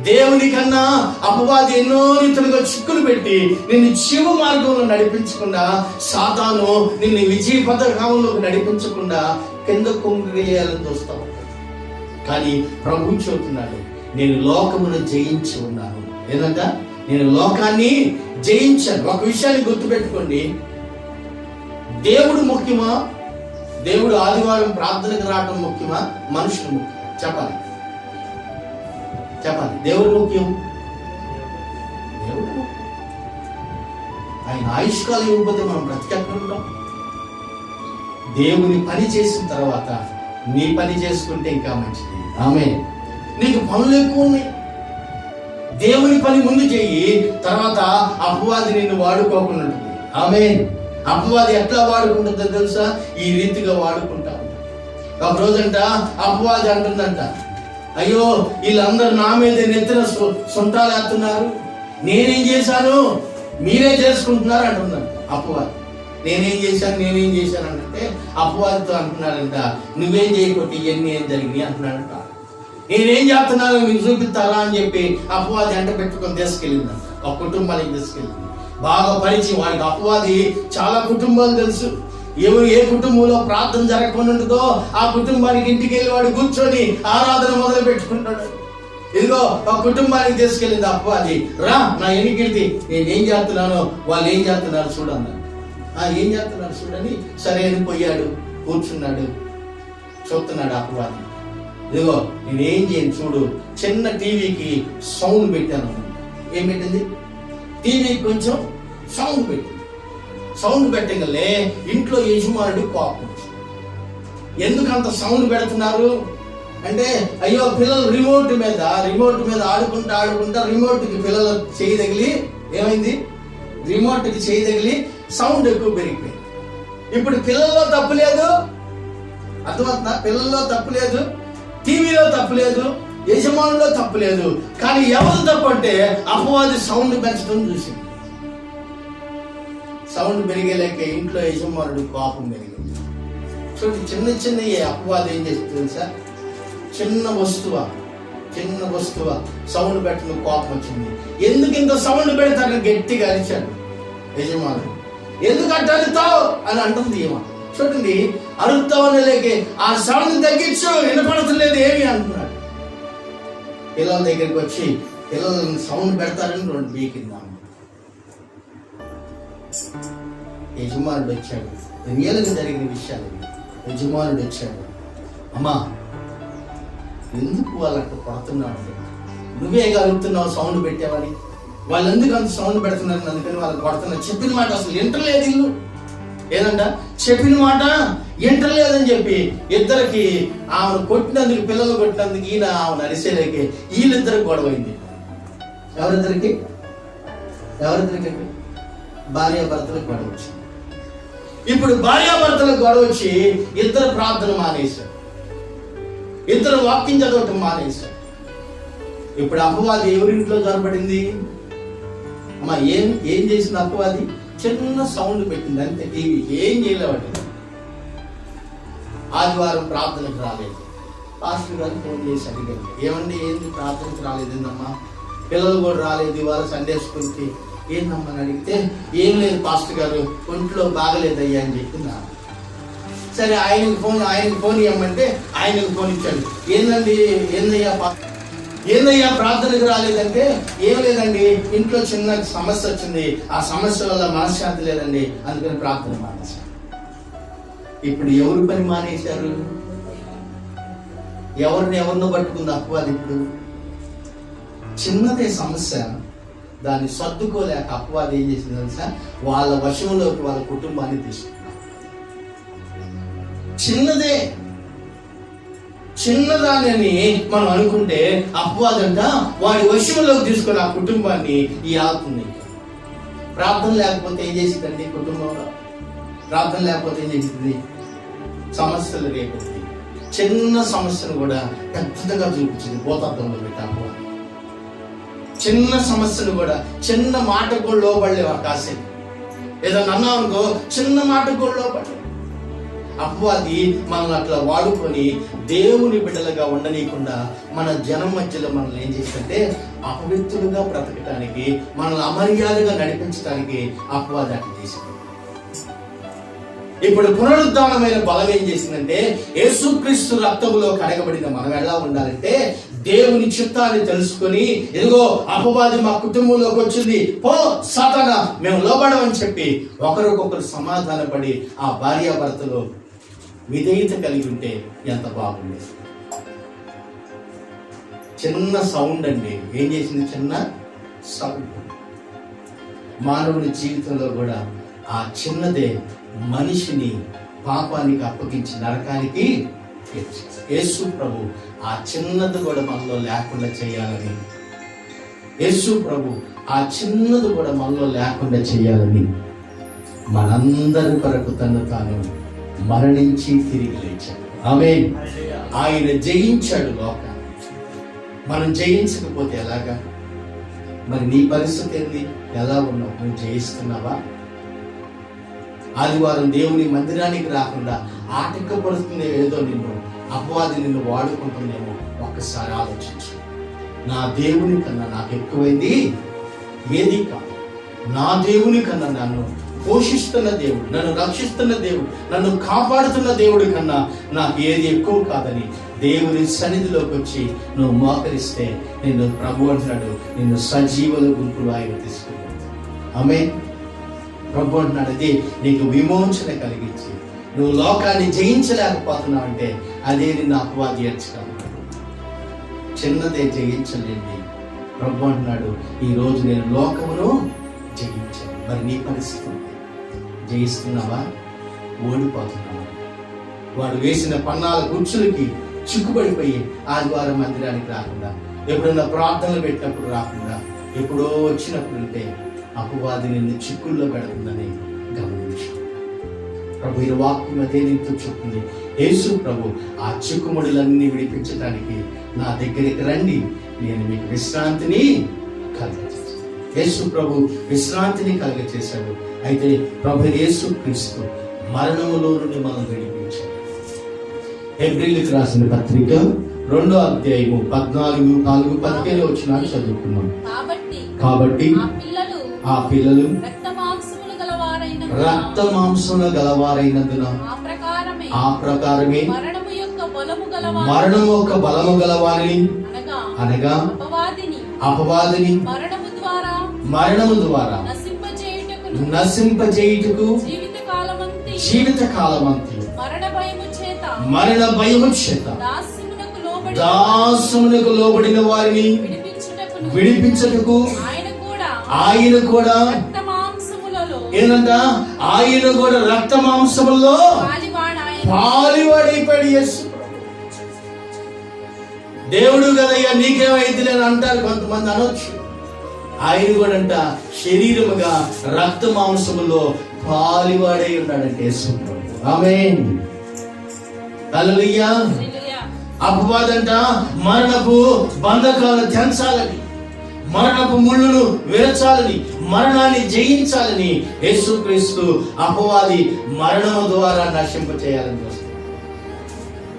దేవుని కన్నా అపవాది ఎన్నో రీతులుగా చిక్కులు పెట్టి నిన్ను జీవ మార్గంలో నడిపించకుండా, సాతాను నిన్ను విజయ పథకంలోకి నడిపించకుండా కింద కొంగేయాలని చూస్తావు. కానీ ప్రభు చెబుతున్నాడు, నేను లోకమును జయించి ఉన్నాను. ఏంటంట? నేను లోకాన్ని జయించాను. ఒక విషయాన్ని గుర్తుపెట్టుకోండి, దేవుడు ముఖ్యమా? దేవుడు ఆదివారం ప్రార్థనకు రావడం ముఖ్యమా? మనుషులు ముఖ్యం? చెప్పాలి. దేవుడు ముఖ్యం. దేవుడు ఆయన ఆయుష్కాలం ఇవ్వకపోతే మనం బ్రతికెట్లుంటాం. దేవుని పని చేసిన తర్వాత నీ పని చేసుకుంటే ఇంకా మంచిది. ఆమేన్. నీకు పనులు ఎక్కువ ఉన్నాయి, దేవుని పని ముందు చెయ్యి, తర్వాత అపవాది నిన్ను వాడుకోకుండా ఉంటుంది. ఆమేన్. అపవాది ఎట్లా వాడుకుంటుందో తెలుసా? ఈ రీతిగా వాడుకుంటా. ఒక రోజంట అపవాది అంటుందంట, అయ్యో వీళ్ళందరూ నా మీద నెత్తిన సొంటాలు వేస్తున్నారు, నేనేం చేశాను మీరే చేసుకుంటున్నారు అంటుందంట అపవాది. నేనేం చేశాను అంటే అపవాదితో అంటున్నాడంట, నువ్వేం చేయకపోతే ఇవన్నీ ఏం జరిగినాయి అంటున్నాడంట. నేనేం చేస్తున్నానో మీకు చూపిస్తారా అని చెప్పి అపవాది అంట పెట్టుకొని తీసుకెళ్ళిందంట. ఒక కుటుంబానికి తీసుకెళ్ళింది. బాగా పరిచయం వాడికి. అపవాది చాలా కుటుంబాలు తెలుసు. ఏ కుటుంబంలో ప్రార్థన జరగకుండా ఉంటుందో ఆ కుటుంబానికి ఇంటికి వెళ్ళి వాడు కూర్చొని ఆరాధన మొదలు పెట్టుకుంటాడు. ఇదిగో ఒక కుటుంబానికి తీసుకెళ్ళింది అపవాది. రా నా ఎన్నికీర్తి, నేనేం చేస్తున్నానో వాళ్ళు ఏం చేస్తున్నారు చూడన్నా. ఏం చేస్తున్నారు చూడని సరే అని పోయాడు, కూర్చున్నాడు, చూస్తున్నాడు అపవాది. ఇదిగో నేనేం చేయను చూడు, చిన్న టీవీకి సౌండ్ పెట్టాను. ఏం పెట్టింది? టీవీకి కొంచెం సౌండ్ పెట్టింది. సౌండ్ పెట్టగలే ఇంట్లో యజమానుడి కోపం. ఎందుకంత సౌండ్ పెడుతున్నారు అంటే, అయ్యో పిల్లలు రిమోట్ మీద ఆడుకుంటా రిమోట్కి పిల్లలు చేయి తగిలి ఏమైంది? రిమోట్కి చేయి తగిలి సౌండ్ ఎక్కువ పెరిగిపోయింది. ఇప్పుడు పిల్లల్లో తప్పు లేదు, అర్థమవుతుందా? పిల్లల్లో తప్పు లేదు, టీవీలో తప్పు లేదు, యజమానులో తప్పు లేదు. కానీ ఎవరు తప్పు అంటే అపవాది సౌండ్ పెంచడం చూసింది. సౌండ్ పెరిగేలేక ఇంట్లో యజమానుడు కోపం పెరిగింది. చూడండి, చిన్న చిన్న అపవాది ఏం చేస్తుంది తెలుసా? చిన్న వస్తువ సౌండ్ పెట్టిన కోపం వచ్చింది. ఎందుకు ఇంత సౌండ్ పెడతాడని గట్టిగా అరిచాడు యజమానుడు. ఎందుకు అట్ట అరుతావు అని అంటుంది ఏమో. చూడండి, అరుతావు అనేలేకే ఆ సౌండ్ తగ్గించు, వినపడతలేదు ఏమి అంటున్నాడు. పిల్లల దగ్గరికి వచ్చి పిల్లలు సౌండ్ పెడతారని 2 బీకిందాం. యజమానుడు వచ్చాడు. రియల్గా జరిగిన విషయాలు. యజమానుడు వచ్చాడు. అమ్మా, ఎందుకు వాళ్ళకు కొడుతున్నాడు? నువ్వే కలుగుతున్నావు సౌండ్ పెట్టావని. వాళ్ళు ఎందుకు అంత సౌండ్ పెడుతున్నారు? అందుకని వాళ్ళకి కొడుతున్నారు. చెప్పిన మాట అసలు వింటలేదు. ఇల్లు ఏదంట, చెప్పిన మాట వింటలేదని చెప్పి ఇద్దరికి ఆమెను కొట్టినందుకు, పిల్లలు కొట్టినందుకు ఈయన ఆమెను అరిసేలేకే వీళ్ళిద్దరికి గొడవైంది. ఎవరిద్దరికి? భార్యాభర్తలకు గొడవ వచ్చింది. ఇప్పుడు భార్యాభర్తలకు గొడవ వచ్చి ఇద్దరు ప్రార్థన మానేశారు, ఇద్దరు వాక్యం చదవటం మానేశారు. ఇప్పుడు అపవాది ఎవరింట్లో జరపడింది? అమ్మా, ఏం చేసింది అపవాది? చిన్న సౌండ్ పెట్టింది అంతే. టీవీ ఏం చేయలేవాడు. ఆదివారం ప్రార్థనకు రాలేదు. పాస్టర్ గారు ఫోన్ చేసి అడిగారు, ఏమండి ఏంది ప్రార్థనకు రాలేదేందమ్మా? పిల్లలు కూడా రాలేదు ఇవాళ సండే స్కూల్కి, ఏందమ్మా అని అడిగితే, ఏం లేదు పాస్టర్ గారు, ఒంట్లో బాగలేదయ్యా అని చెప్పిందా. సరే, ఆయనకి ఫోన్ ఇవ్వమంటే ఆయనకు ఫోన్ ఇచ్చాడు. ఏందయ్యా ప్రార్థనకు రాలేదంటే, ఏం లేదండి, ఇంట్లో చిన్న సమస్య వచ్చింది, ఆ సమస్య వల్ల మనశ్శాంతి లేదండి, అందుకని ప్రార్థన మానేశారు. ఇప్పుడు ఎవరు పని మానేశారు? ఎవరినో పట్టుకుంది అపవాది. ఇప్పుడు చిన్నదే సమస్య, దాన్ని సర్దుకోలేక అపవాది ఏం చేసింది తెలుసా? వాళ్ళ వశంలోకి వాళ్ళ కుటుంబాన్ని తీసుకున్నారు. చిన్నదాని మనం అనుకుంటే అపవాదంట వాడి వశంలోకి తీసుకుని ఆ కుటుంబాన్ని ఈ ఆపుతుంది. ప్రార్థన లేకపోతే ఏం చేసిందండి? కుటుంబంలో ప్రార్థన లేకపోతే ఏం చేసింది? సమస్యలు రేపుతుంది. చిన్న సమస్యను కూడా పెద్దగా చూపించింది. భూతత్వంలో పెట్టి అపవాది చిన్న సమస్యను కూడా, చిన్న మాట కూడా లోపడలేవు. కాసేపు ఏదన్నా అన్నా అనుకో, చిన్న మాట కూడా లోపడలేవు. అపవాది మనల్ని అట్లా వాడుకొని దేవుని బిడ్డలుగా ఉండనీయకుండా మన జనం మధ్యలో మనల్ని ఏం చేస్తుంటే అపవిత్రులుగా బ్రతకటానికి, మనల్ని అమర్యాదగా నడిపించడానికి అపవాది అట్లా చేసింది. ఇప్పుడు పునరుద్ధానమైన బలం ఏం చేసిందంటే, యేసుక్రీస్తు రక్తములో కడగబడిన మనం ఎలా ఉండాలంటే, దేవుని చిత్తాన్ని తెలుసుకొని, ఇదిగో అపవాది మా కుటుంబంలోకి వచ్చింది, పో సాతానా, మేము లోబడమని చెప్పి ఒకరికొకరు సమాధానపడి ఆ భార్యాభర్తలో విధేయత కలిగి ఉంటే ఎంత బాగుండేది. చిన్న సౌండ్ అండి ఏం చేసింది? చిన్న సౌండ్. మానవుని జీవితంలో కూడా ఆ చిన్నదే మనిషిని పాపానికి అప్పగించి నరకానికి యేసు ప్రభు ఆ చిన్నది కూడా మనలో లేకుండా చేయాలని, యేసు ప్రభు ఆ చిన్నది కూడా మనలో లేకుండా చేయాలని మనందరి కొరకు తను తాను మరణించి తిరిగి లేచాడు. ఆమేన్. ఆయన జయించాడు లోకాన్ని. మనం జయించకపోతే ఎలాగా? మరి నీ పరిస్థితి ఏంది? ఎలా ఉన్నావు? నువ్వు జయిస్తున్నావా? ఆదివారం దేవుని మందిరానికి రాకుండా ఆటంకపడుతుంది ఏదో, నిన్ను అపవాది నిన్ను వాడుకుంటుందేమో. ఒక్కసారి ఆలోచించు. నా దేవుని కన్నా నాకు ఎక్కువైంది ఏది కాదు. నా దేవుని కన్నా నన్ను పోషిస్తున్న దేవుడు, నన్ను రక్షిస్తున్న దేవుడు, నన్ను కాపాడుతున్న దేవుడి కన్నా నాకు ఏది ఎక్కువ కాదని దేవుని సన్నిధిలోకి వచ్చి నువ్వు మోకరిస్తే నిన్ను ప్రభు అంటున్నాడు, నిన్ను సజీవుల గుంపులో ఆయన తీసుకుంటాడు. ఆమేన్. ప్రభు అంటున్నాడు, అది నీకు విమోచన కలిగించి నువ్వు లోకాన్ని జయించలేకపోతున్నావు అంటే అదే నిన్ను అపవాది చేర్చగలడు. చిన్నదే జయించలేండి. ప్రభు అంటున్నాడు, ఈ రోజు నేను లోకమును జయించాను. మరి నీ పరిస్థితి జయిస్తున్నావా? ఓడిపోతున్నావా? వాడు వేసిన పన్నాల గుచ్చులకి చిక్కుపడిపోయి ఆదివారం మందిరానికి రాకుండా, ఎప్పుడన్నా ప్రార్థనలు పెట్టినప్పుడు రాకుండా, ఎప్పుడో వచ్చినప్పుడు ఉంటే అపవాది నిన్ను చిక్కుల్లో పెడుతుందని గమనించు. ప్రభు ఈ వాక్యం అదే నీతో చెప్తుంది. యేసు ప్రభు ఆ చిక్కుముడులన్నీ విడిపించడానికి నా దగ్గరికి రండి, నేను మీకు విశ్రాంతిని కలుగజేస్తాను. యేసు ప్రభు విశ్రాంతిని కలుగజేశాడు. అయితే ప్రభు యేసు క్రీస్తు మరణములో నుండి మనం విడిపించాడు. హెబ్రీయులకు రాసిన పత్రిక 2వ అధ్యాయము 14-15 వచనాలు చదువుకున్నాం. కాబట్టి ఆ పిల్లలు రక్త మాంసముల గలవారైనందున ఆ ప్రకారమే మరణము యొక్క బలము గలవారిని అనగా అపవాదిని మరణము ద్వారా నశింపజేయుటకు జీవిత కాలమంతి మరణ భయము చేత దాసమునకు లోబడిన వారిని విడిపించుటకు ఆయన కూడా ఏంటంట, ఆయన కూడా రక్త మాంసములో పాలివాడైపోయాడు. యేసు దేవుడు కదయ్యా నీకేమైంది అని అంటారు కొంతమంది, అనొచ్చు. ఆయన కూడా అంట శరీరముగా రక్త మాంసములో పాలివాడై ఉన్నాడంటే యేసు. ఆమేన్, హల్లెలూయా. అపవాదంట మరణపు బంధకాలను తెంచాలని, మరణపు ముళ్ళును విరచాలని, మరణాన్ని జయించాలని యేసుక్రీస్తు అపవాది మరణము ద్వారా నశింపచేయాలని చూస్తాడు.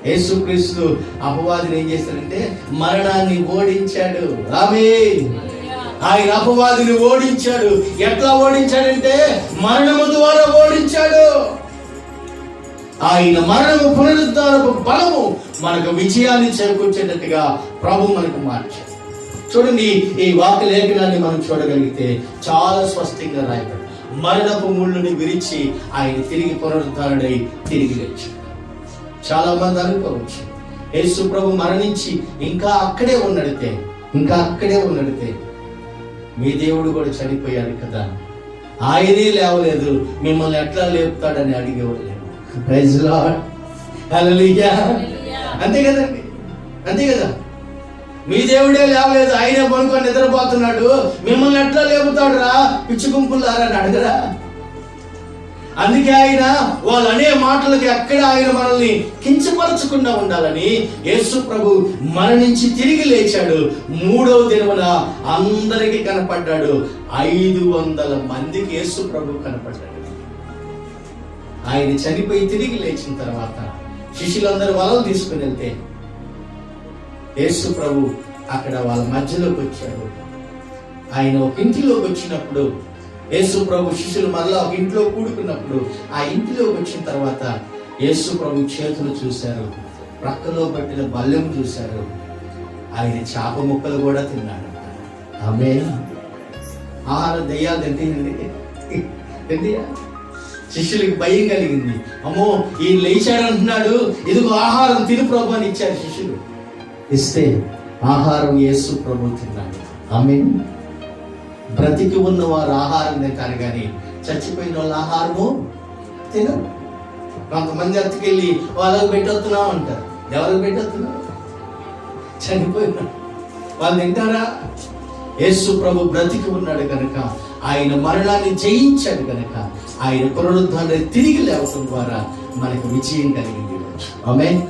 యేసుక్రీస్తు అపవాదిని ఏం చేస్తాడంటే మరణాన్ని ఓడించాడు. ఆమేన్. ఆయన అపవాదిని ఓడించాడు. ఎట్లా ఓడించాడంటే మరణము ద్వారా ఓడించాడు. ఆయన మరణము పునరుద్ధారపు బలము మనకు విజయాన్ని చేకూర్చేటట్టుగా ప్రభు మనకు మార్చాడు. చూడండి, ఈ వాక్య లేఖనాన్ని మనం చూడగలిగితే చాలా స్పష్టంగా రాయబడి మరణపు ముళ్ళుని విరిచి ఆయన తిరిగి పునరుద్ధారుడై తిరిగి లేచాడు. చాలా మంది అనుకోవచ్చు యేసు ప్రభు మరణించి ఇంకా అక్కడే ఉన్నడితే మీ దేవుడు కూడా చనిపోయాడు కదా, ఆయనే లేవలేదు, మిమ్మల్ని ఎట్లా లేపుతాడని అడిగేవాడు. ప్రైజ్ లార్డ్, హల్లెలూయా. అంతే కదండి, అంతే కదా. మీ దేవుడే లేవలేదు, ఆయనే పనుకొని నిద్రపోతున్నాడు, మిమ్మల్ని ఎట్లా లేపుతాడు రా పిచ్చి గుంపులారా అని అడగరా? అందుకే ఆయన వాళ్ళు అనే మాటలకి ఎక్కడ ఆయన మనల్ని కించపరచకుండా ఉండాలని యేసు ప్రభు మరణించి తిరిగి లేచాడు. 3వ దినమున అందరికీ కనపడ్డాడు. 500 మందికి యేసు ప్రభు కనపడ్డాడు. ఆయన చనిపోయి తిరిగి లేచిన తర్వాత శిష్యులందరూ వలలు తీసుకుని వెళ్తే యేసు ప్రభు అక్కడ వాళ్ళ మధ్యలోకి వచ్చాడు. ఆయన ఒక ఇంటిలోకి వచ్చినప్పుడు యేసు ప్రభు శిష్యులు మరలా ఒక ఇంట్లో కూడుకున్నప్పుడు ఆ ఇంటిలోకి వచ్చిన తర్వాత యేసు ప్రభు చేతులు చూశారు, ప్రక్కలో పట్టిన బల్లెం చూశారు. ఆయన చేప ముక్కలు కూడా తిన్నాడు. ఆమేన్. ఆహారం దెయ్యాలు తింటే శిష్యులకి భయం కలిగింది. అమ్మో ఈయన లేచాడు అంటున్నాడు, ఇదిగో ఆహారం తిను ప్రభు అని ఇచ్చారు శిష్యులు. ఇస్తే ఆహారం యేసు ప్రభు తిన్నాడు. ఆమేన్. బ్రతికి ఉన్న వారు ఆహారం తింటారు కానీ చచ్చిపోయిన వాళ్ళ ఆహారము తినరు. కొంతమంది అతికెళ్ళి వాళ్ళకి పెట్టొస్తున్నాం అంటారు. ఎవరికి పెట్టొస్తున్నావు? చనిపోయిన వాళ్ళు తింటారా? యేసు ప్రభు బ్రతికి ఉన్నాడు కనుక, ఆయన మరణాన్ని జయించాడు కనుక, ఆయన పునరుద్ధాన్ని తిరిగి లేవడం ద్వారా మనకు విజయం కలిగింది. ఆమేన్.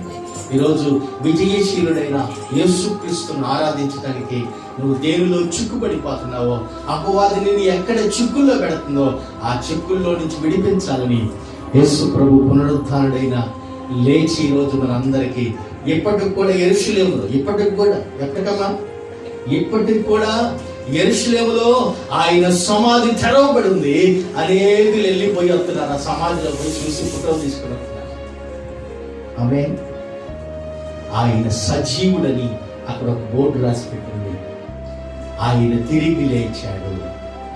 ఈరోజు విజయశీలుడైన యేసుక్రీస్తును ఆరాధించడానికి నువ్వు దేనిలో చిక్కుపడిపోతున్నావో, అపవాదిని ఎక్కడ చిక్కుల్లో పెడుతుందో ఆ చిక్కుల్లో నుంచి విడిపించాలని యేసు ప్రభు పునరుద్ధారుడైన లేచి ఈరోజు మనందరికీ ఇప్పటికి కూడా యెరూషలేములో ఇప్పటికి కూడా యెరూషలేములో ఆయన సమాధి తెరవబడి ఉంది. అనేకులు వెళ్ళిపోయి వస్తున్నారు, ఆ సమాధిలో పోయి చూసి ఫోటో తీసుకుని వస్తున్నారు. ఆమేన్. ఆయన సజీవుడని అక్కడ ఒక బోర్డు రాసి పెట్టింది. ఆయన తిరిగి లేచాడు.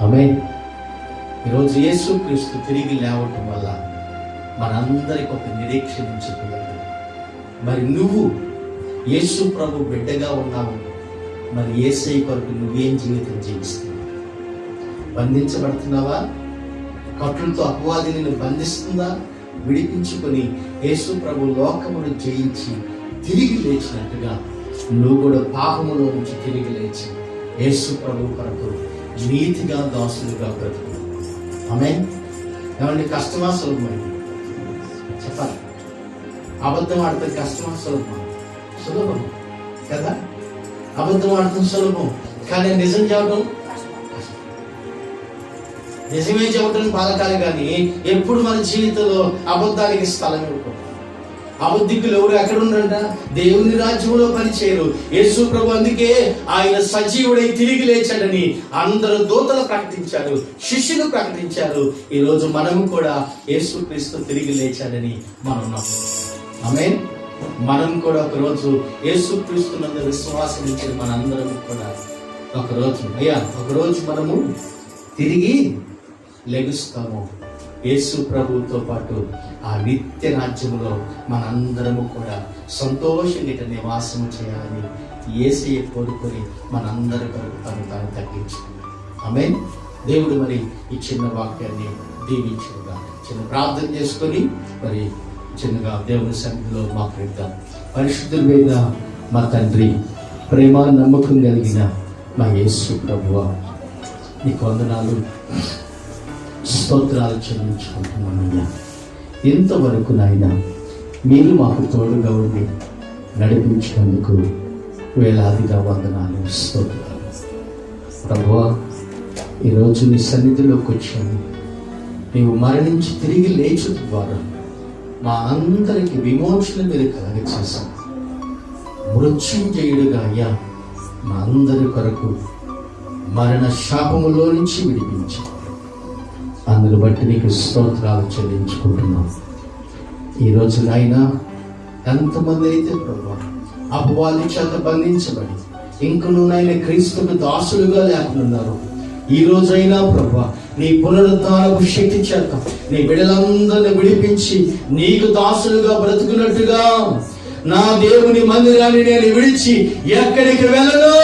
ఆమేన్. ఈరోజు యేసుక్రీస్తు తిరిగి లేవటం వల్ల మనందరికి ఒక నిరీక్షణ ఉంచుతుంది. మరి నువ్వు యేసు ప్రభు బిడ్డగా ఉన్నావు, మరి యేసయ్య కొరకు నువ్వేం జీవితం జీవిస్తున్నావు? బంధించబడుతున్నావా? కట్టులతో అపవాది నిన్ను బంధిస్తుందా? విడిపించుకొని యేసు ప్రభు లోకమును జయించి తిరిగి లేచినట్టుగా నువ్వు కూడా పాపములో నుంచి తిరిగి లేచి యేసు ప్రభు కొరకు నీతిగా దాసులుగా బ్రతుకు. ఆమేన్. ఏమంటే కష్టమా సులభమైంది? చెప్పాలి. అబద్ధం ఆడితే కష్టమా సులభం? సులభం కదా. అబద్ధం ఆడటం సులభం, కానీ నిజం చెప్పడం కష్టం. నిజమే చెప్పడం బాధకాలి, కానీ ఎప్పుడు మన జీవితంలో అబద్ధానికి స్థలం ఇవ్వకూడదు. అబద్ధికులు ఎవరు ఎక్కడ ఉన్నారంట? దేవుని రాజ్యంలో పనిచేయరు. యేసు ప్రభు అందుకే ఆయన సజీవుడై తిరిగి లేచాడని అందరూ దూతలు ప్రకటించారు, శిష్యులు ప్రకటించారు. ఈ రోజు మనము కూడా యేసు క్రీస్తు తిరిగి లేచాడని మనం నమ్ముతాం. ఆమేన్. మనం కూడా ఒకరోజు యేసు క్రీస్తునందు విశ్వాసం ఇచ్చిన మనందరం కూడా ఒకరోజు మనము తిరిగి లెగుస్తాము. యేసు ప్రభువుతో పాటు ఆ నిత్య రాజ్యంలో మనందరము కూడా సంతోషంగా నివాసం చేయాలని యేసయ్య కోరుకొని మనందరి కొరకు తాను తగ్గించుకున్నాడు. ఆమేన్. దేవుడు మరి ఈ చిన్న వాక్యాన్ని దీవించుగా చిన్న ప్రార్థన చేసుకొని మరి చిన్నగా దేవుని సన్నిధిలో మాట్లాడదాం. పరిశుద్ధులైన మా తండ్రి, ప్రేమ నమ్మకం కలిగిన మా యేసు ప్రభువా, నీకు వందనాలు, స్తోత్రాలు చెల్లించుకుంటున్నానయ్యా. ఇంతవరకు నాయన మీరు మాకు తోడుగా ఉండి నడిపించినందుకు వేలాదిగా వందనాలు, స్తోత్రాలు. ప్రభువా, ఈరోజు నీ సన్నిధిలోకి వచ్చాను. నీవు మరణించి తిరిగి లేచు ద్వారా మా అందరికి విమోచన మీరు కలగచేశాను. మృత్యుంజయుడుగా అయ్యా మా అందరి కొరకు మరణ శాపములో నుంచి విడిపించి అందును బట్టి నీకు స్తోత్రాలు చెల్లించుకుంటున్నాం. ఈరోజు నాయన ఎంతమంది అయితే ప్రభు అపవాది చేత బంధించబడి ఇంకను నాయన క్రీస్తుకు దాసులుగా లేకున్నారు, ఈ రోజైనా ప్రభు నీ పునరుద్ధారపు శక్తి చేత నీ బిడ్డలందరిని విడిపించి నీకు దాసులుగా బ్రతుకున్నట్టుగా నా దేవుని మందిరాన్ని నేను విడిచి ఎక్కడికి వెళ్ళను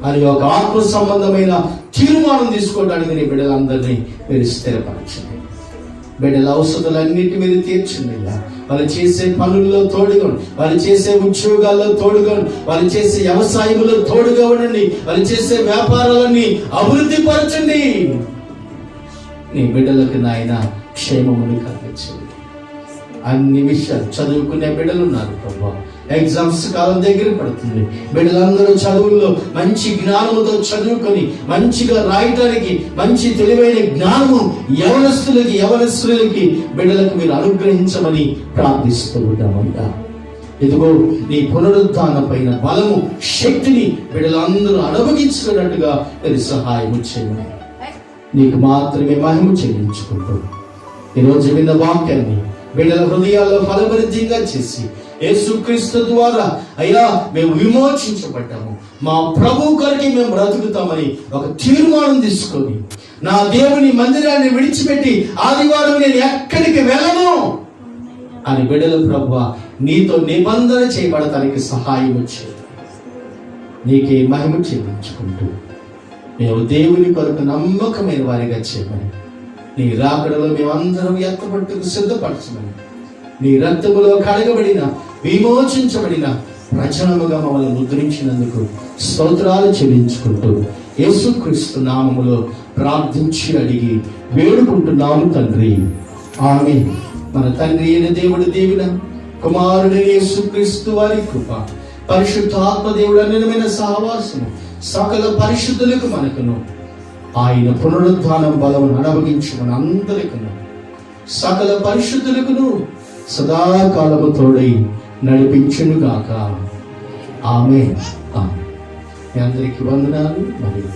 అని ఒక ఆత్మ సంబంధమైన తీర్మానం తీసుకోవడానికి నీ బిడ్డలందరినీ మీరు స్థిరపరచండి. బిడ్డల అవసరాలన్నిటి మీద తీర్చండి. వాళ్ళు చేసే పనుల్లో తోడుగా, వాళ్ళు చేసే ఉద్యోగాల్లో తోడుగా, వాళ్ళు చేసే వ్యవసాయంలో తోడుగా ఉండండి. వాళ్ళు చేసే వ్యాపారాలన్నీ అభివృద్ధి పరచండి. నీ బిడ్డలకు నాయన క్షేమముని కలిగించండి. అన్ని విషయాలు చదువుకునే బిడ్డలు ఉన్నారు ప్రభా, ఎగ్జామ్స్ కాలం దగ్గర పడుతుంది. బిడ్డలందరూ చదువుల్లో మంచి జ్ఞానముతో చదువుకొని మంచిగా రాయటానికి మంచి తెలివైన జ్ఞానము యవనస్తులకి బిడ్డలకు మీరు అనుగ్రహించమని ప్రార్థిస్తూ ఉంటామంటా. ఇదిగో నీ పునరుద్ధాన పైన బలము, శక్తిని బిడ్డలందరూ అనుభవించుకున్నట్టుగా మీరు సహాయం చేయమని నీకు మాత్రమే మహిమ చెల్లించుకుంటూ ఈరోజు విన్న వాక్యాన్ని బిడ్డల హృదయాల్లో ఫలభరితంగా చేసి యేసుక్రీస్తు ద్వారా అయ్యా మేము విమోచించబడ్డాము, మా ప్రభు కొరకి మేము బ్రతుకుతామని ఒక తీర్మానం తీసుకొని నా దేవుని మందిరాన్ని విడిచిపెట్టి ఆదివారం నేను ఎక్కడికి వెళ్ళను అని బిడ్డల ప్రభువా నీతో నిబంధన చేయబడటానికి సహాయం వచ్చేది. నీకే మహిమ చెల్లించుకుంటూ మేము దేవుని కొరకు నమ్మకమైన వారిగా చేయమని నీ రాకడలో మేమందరం ఎత్తపట్టుకు సిద్ధపరచమని నీ రక్తములో కడగబడిన విమోచించబడిన ప్రజలముగా మమ్మల్ని ముద్రించినందుకు స్తోత్రాలు చెల్లించుకుంటూ యేసుక్రీస్తు నామములో ప్రార్థించి అడిగి వేడుకుంటున్నాము తండ్రి, ఆమేన్. మన తండ్రి అయిన దేవుడి దీవెన, కుమారుడు యేసుక్రీస్తు వారి కృప, పరిశుద్ధాత్మ దేవుడు అనిమైన సహవాసము సకల పరిశుద్ధులకు మనకును ఆయన పునరుద్ధానం బలమును అనుభవించమని అందరికను సకల పరిశుద్ధులకును సదాకాలము తోడై నడిపించునుగాక. ఆమేన్. మీ అందరికీ వందనాలు. మరియు